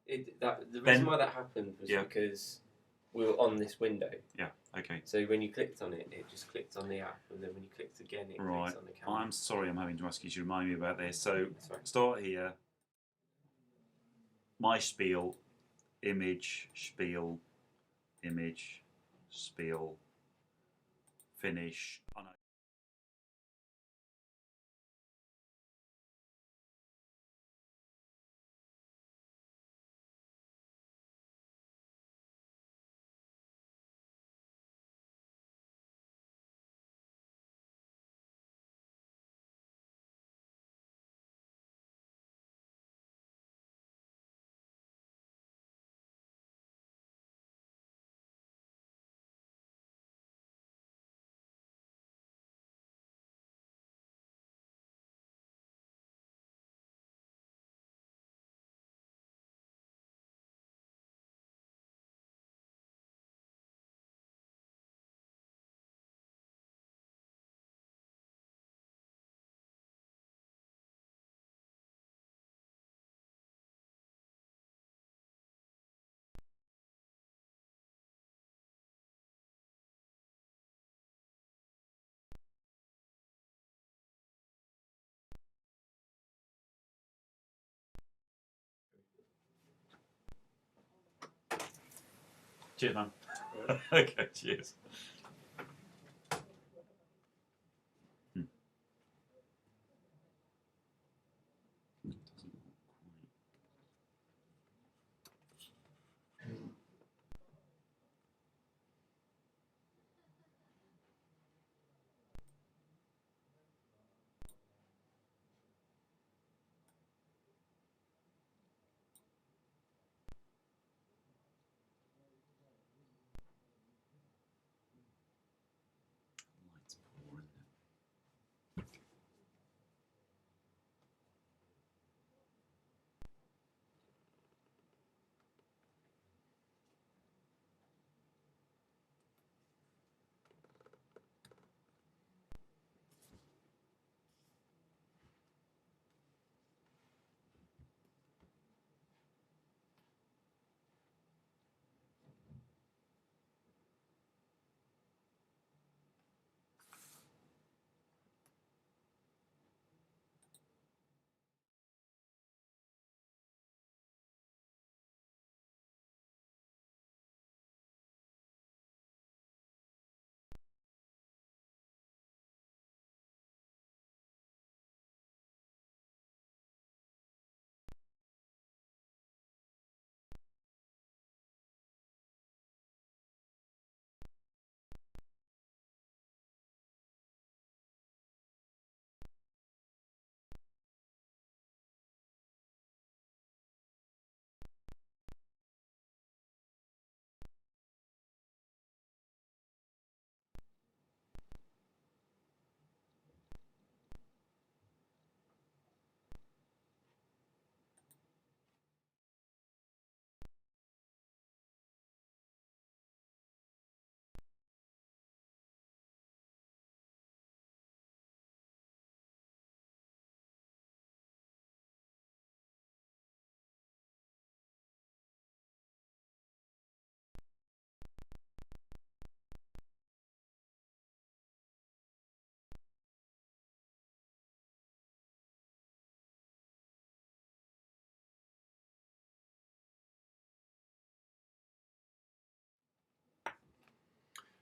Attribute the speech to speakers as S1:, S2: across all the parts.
S1: The reason why that happened was because we were on this window.
S2: Yeah. Okay.
S1: So when you clicked on it, it just clicked on the app, and then when you clicked again, it clicks on the camera.
S2: I'm sorry, I'm having to ask you to remind me about this. So start here. My spiel, image, spiel, image, spiel, finish. Oh, no. Cheers, man. Okay, cheers.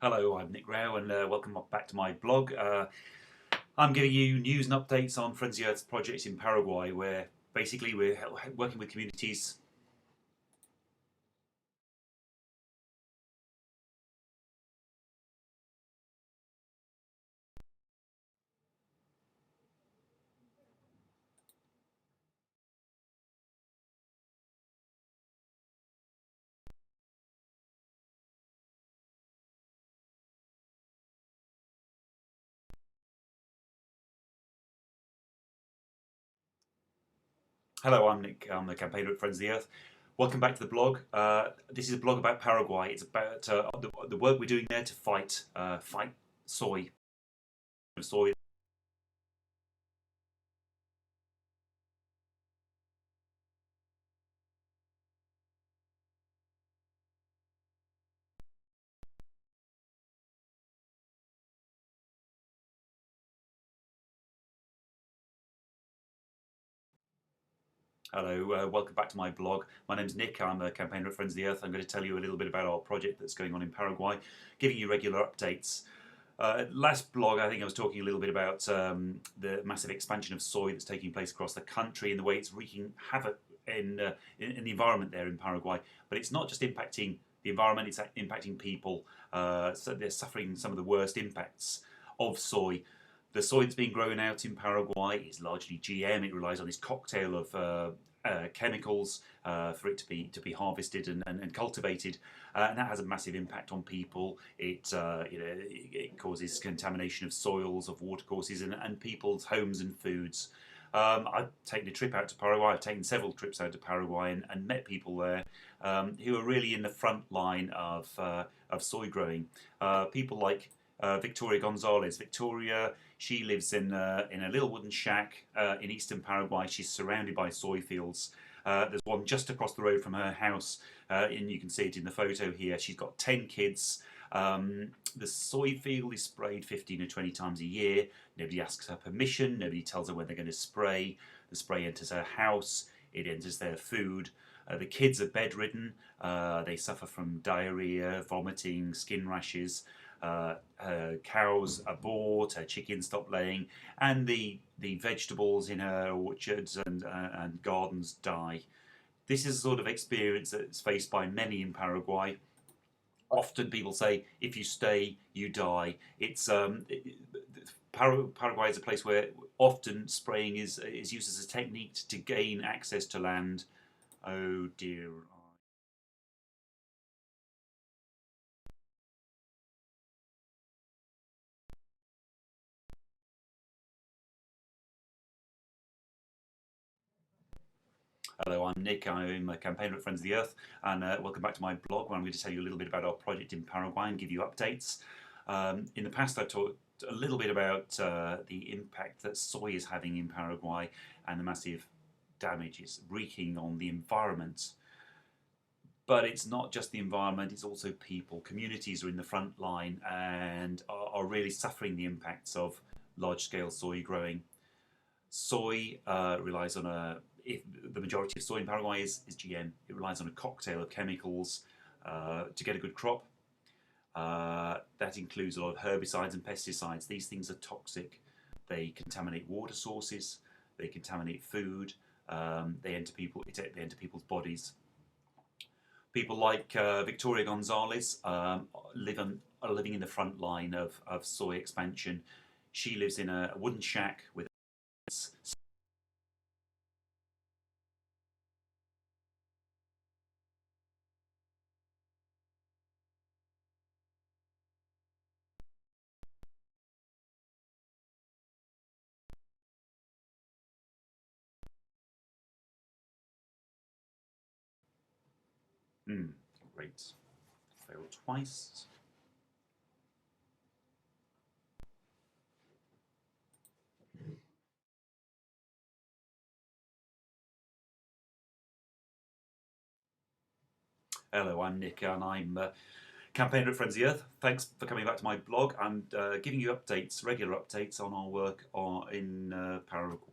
S2: Hello, I'm Nick Rao, and welcome back to my blog. I'm giving you news and updates on Friends of the Earth's project in Paraguay, where basically we're working with communities. Hello, I'm Nick. I'm the campaigner at Friends of the Earth. Welcome back to the blog. This is a blog about Paraguay. It's about the work we're doing there to fight soy. Hello, welcome back to my blog. My name's Nick, I'm a campaigner at Friends of the Earth. I'm going to tell you a little bit about our project that's going on in Paraguay, giving you regular updates. Last blog, I think I was talking a little bit about the massive expansion of soy that's taking place across the country and the way it's wreaking havoc in the environment there in Paraguay. But it's not just impacting the environment, it's impacting people. So they're suffering some of the worst impacts of soy. The soy that's being grown out in Paraguay is largely GM. It relies on this cocktail of chemicals for it to be harvested and cultivated, and that has a massive impact on people. It causes contamination of soils, of watercourses, and people's homes and foods. I've taken a trip out to Paraguay. I've taken several trips out to Paraguay and met people there who are really in the front line of soy growing. People like Victoria Gonzalez. Victoria, she lives in a little wooden shack in eastern Paraguay. She's surrounded by soy fields. There's one just across the road from her house, and you can see it in the photo here. She's got 10 kids. The soy field is sprayed 15 or 20 times a year. Nobody asks her permission. Nobody tells her when they're going to spray. The spray enters her house. It enters their food. The kids are bedridden. They suffer from diarrhea, vomiting, skin rashes. Her cows abort, her chickens stop laying, and the vegetables in her orchards and gardens die. This is a sort of experience that's faced by many in Paraguay. Often people say, if you stay, you die. Paraguay is a place where often spraying is used as a technique to gain access to land. Oh dear. Hello, I'm Nick. I'm a campaigner at Friends of the Earth, and welcome back to my blog where I'm going to tell you a little bit about our project in Paraguay and give you updates. In the past, I've talked a little bit about the impact that soy is having in Paraguay and the massive damage it's wreaking on the environment. But it's not just the environment, it's also people. Communities are in the front line and are really suffering the impacts of large-scale soy growing. Soy relies on the majority of soy in Paraguay is GM. It relies on a cocktail of chemicals to get a good crop. That includes a lot of herbicides and pesticides. These things are toxic. They contaminate water sources. They contaminate food. They enter people's bodies. People like Victoria Gonzalez are living in the front line of soy expansion. She lives in a wooden shack with great. Failed twice. Hello, I'm Nick and I'm a campaigner at Friends of the Earth. Thanks for coming back to my blog. I'm giving you updates, regular updates on our work in Paraguay.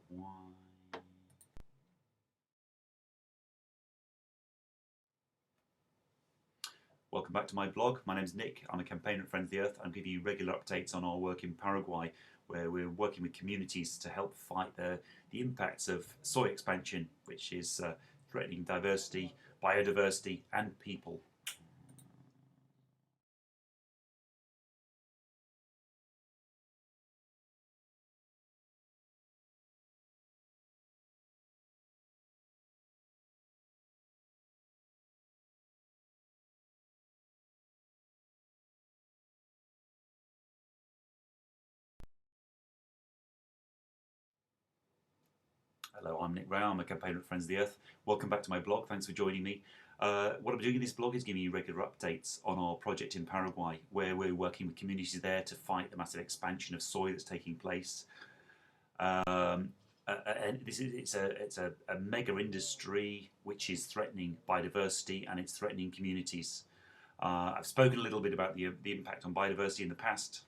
S2: Welcome back to my blog. My name's Nick. I'm a campaigner at Friends of the Earth. I'm giving you regular updates on our work in Paraguay, where we're working with communities to help fight the impacts of soy expansion, which is threatening diversity, biodiversity, and people. Hello, I'm Nick Rao. I'm a campaigner at Friends of the Earth. Welcome back to my blog. Thanks for joining me. What I'm doing in this blog is giving you regular updates on our project in Paraguay, where we're working with communities there to fight the massive expansion of soy that's taking place. And it's a mega industry which is threatening biodiversity and it's threatening communities. I've spoken a little bit about the impact on biodiversity in the past.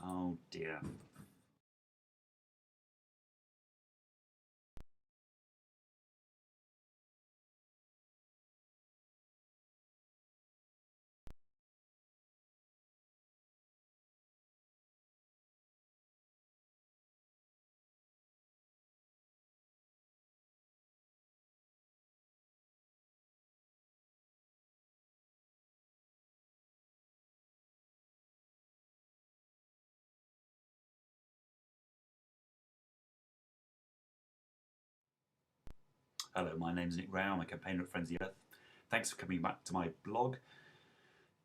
S2: Oh dear. Hello, my name's Nick Rao. I'm a campaigner at Friends of the Earth. Thanks for coming back to my blog.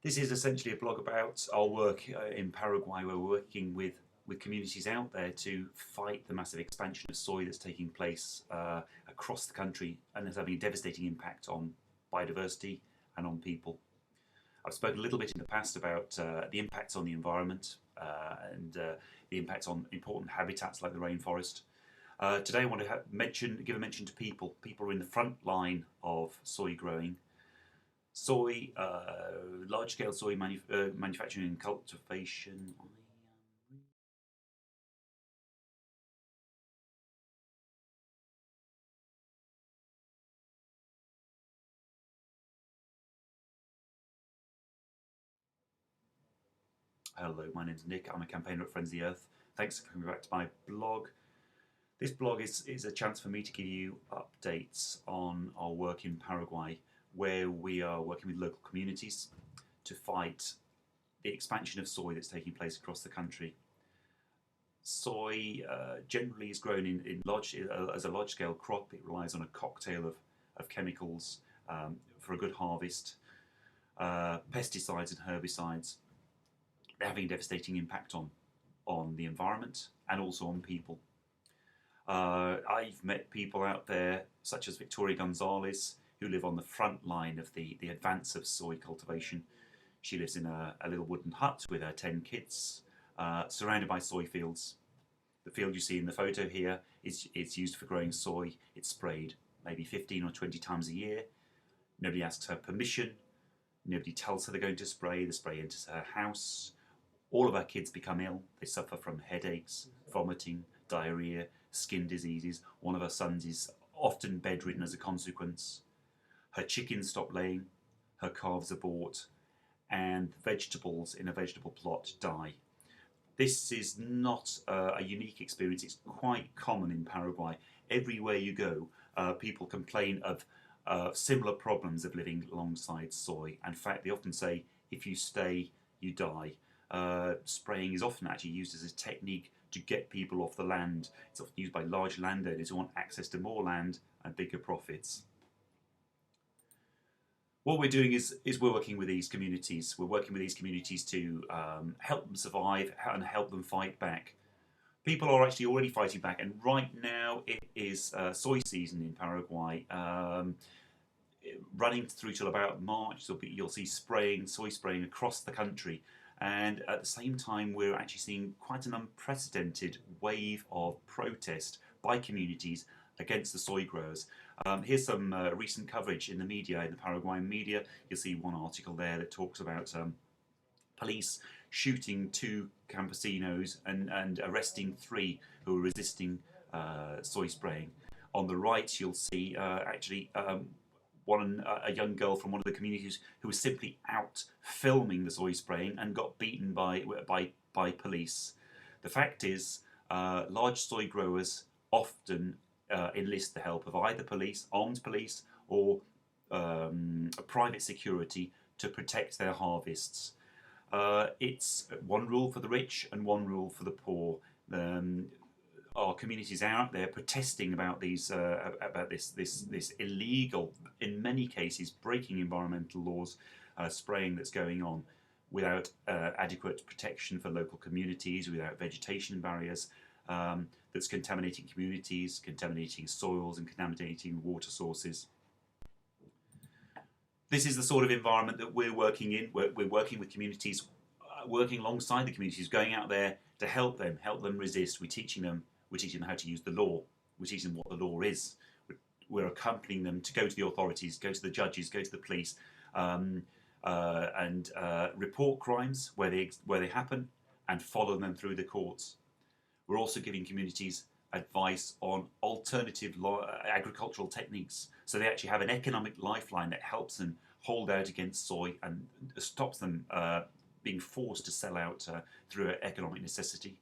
S2: This is essentially a blog about our work in Paraguay, where we're working with communities out there to fight the massive expansion of soy that's taking place across the country and is having a devastating impact on biodiversity and on people. I've spoken a little bit in the past about the impacts on the environment and the impacts on important habitats like the rainforest. Today I want to give a mention to people. People are in the front line of soy growing. Soy, large-scale soy manufacturing and cultivation. Hello, my name's Nick. I'm a campaigner at Friends of the Earth. Thanks for coming back to my blog. This blog is a chance for me to give you updates on our work in Paraguay, where we are working with local communities to fight the expansion of soy that's taking place across the country. Soy generally is grown as a large-scale crop. It relies on a cocktail of chemicals for a good harvest, pesticides and herbicides. They're having a devastating impact on the environment and also on people. I've met people out there, such as Victoria Gonzalez, who live on the front line of the advance of soy cultivation. She lives in a little wooden hut with her 10 kids, surrounded by soy fields. The field you see in the photo here it's used for growing soy. It's sprayed maybe 15 or 20 times a year. Nobody asks her permission. Nobody tells her they're going to spray. The spray enters her house. All of our kids become ill. They suffer from headaches, vomiting, diarrhea, skin diseases. One of our sons is often bedridden as a consequence. Her chickens stop laying, her calves abort, and vegetables in a vegetable plot die. This is not a unique experience. It's quite common in Paraguay. Everywhere you go, people complain of similar problems of living alongside soy. In fact, they often say, if you stay, you die. Spraying is often actually used as a technique to get people off the land. It's often used by large landowners who want access to more land and bigger profits. What we're doing is we're working with these communities. We're working with these communities to help them survive and help them fight back. People are actually already fighting back, and right now it is soy season in Paraguay. Running through till about March, you'll see soy spraying across the country. And at the same time, we're actually seeing quite an unprecedented wave of protest by communities against the soy growers. Here's some recent coverage in the media, in the Paraguayan media. You'll see one article there that talks about police shooting 2 campesinos and arresting 3 who were resisting soy spraying. On the right, you'll see a young girl from one of the communities who was simply out filming the soy spraying and got beaten by police. The fact is, large soy growers often enlist the help of either police, armed police, or private security to protect their harvests. It's one rule for the rich and one rule for the poor. Our communities are out there protesting about this illegal, in many cases breaking environmental laws, spraying that's going on without adequate protection for local communities, without vegetation barriers, that's contaminating communities, contaminating soils and contaminating water sources. This is the sort of environment that we're working in. We're working with communities, working alongside the communities, going out there to help them resist. We're teaching them how to use the law. We're teaching them what the law is. We're accompanying them to go to the authorities, go to the judges, go to the police, and report crimes where they happen and follow them through the courts. We're also giving communities advice on alternative agricultural techniques, so they actually have an economic lifeline that helps them hold out against soy and stops them being forced to sell out through economic necessity.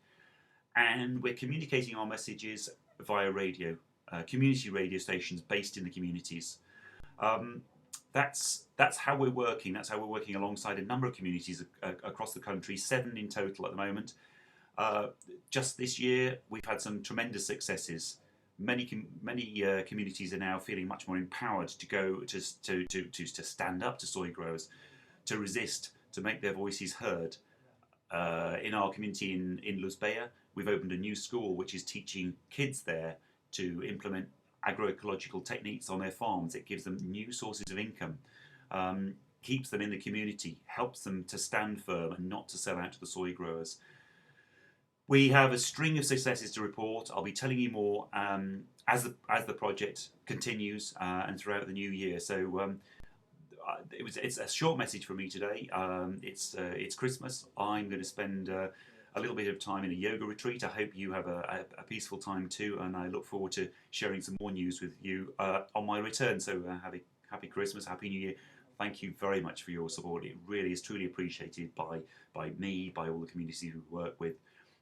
S2: And we're communicating our messages via radio, community radio stations based in the communities. That's how we're working. That's how we're working alongside a number of communities across the country, 7 in total at the moment. Just this year, we've had some tremendous successes. many communities are now feeling much more empowered to go to stand up to soy growers, to resist, to make their voices heard. In our community in Luzbea, we've opened a new school which is teaching kids there to implement agroecological techniques on their farms. It gives them new sources of income, keeps them in the community, helps them to stand firm and not to sell out to the soy growers. We have a string of successes to report. I'll be telling you more as the project continues and throughout the new year. So it's a short message from me today. It's Christmas. I'm going to spend a little bit of time in a yoga retreat. I hope you have a peaceful time too, and I look forward to sharing some more news with you on my return. So happy Christmas, happy New Year. Thank you very much for your support. It really is truly appreciated by me, by all the communities we work with,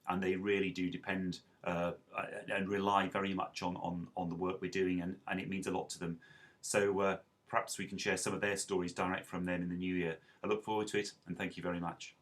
S2: and they really do depend and rely very much on the work we're doing, and it means a lot to them. So perhaps we can share some of their stories direct from them in the new year. I look forward to it, and thank you very much.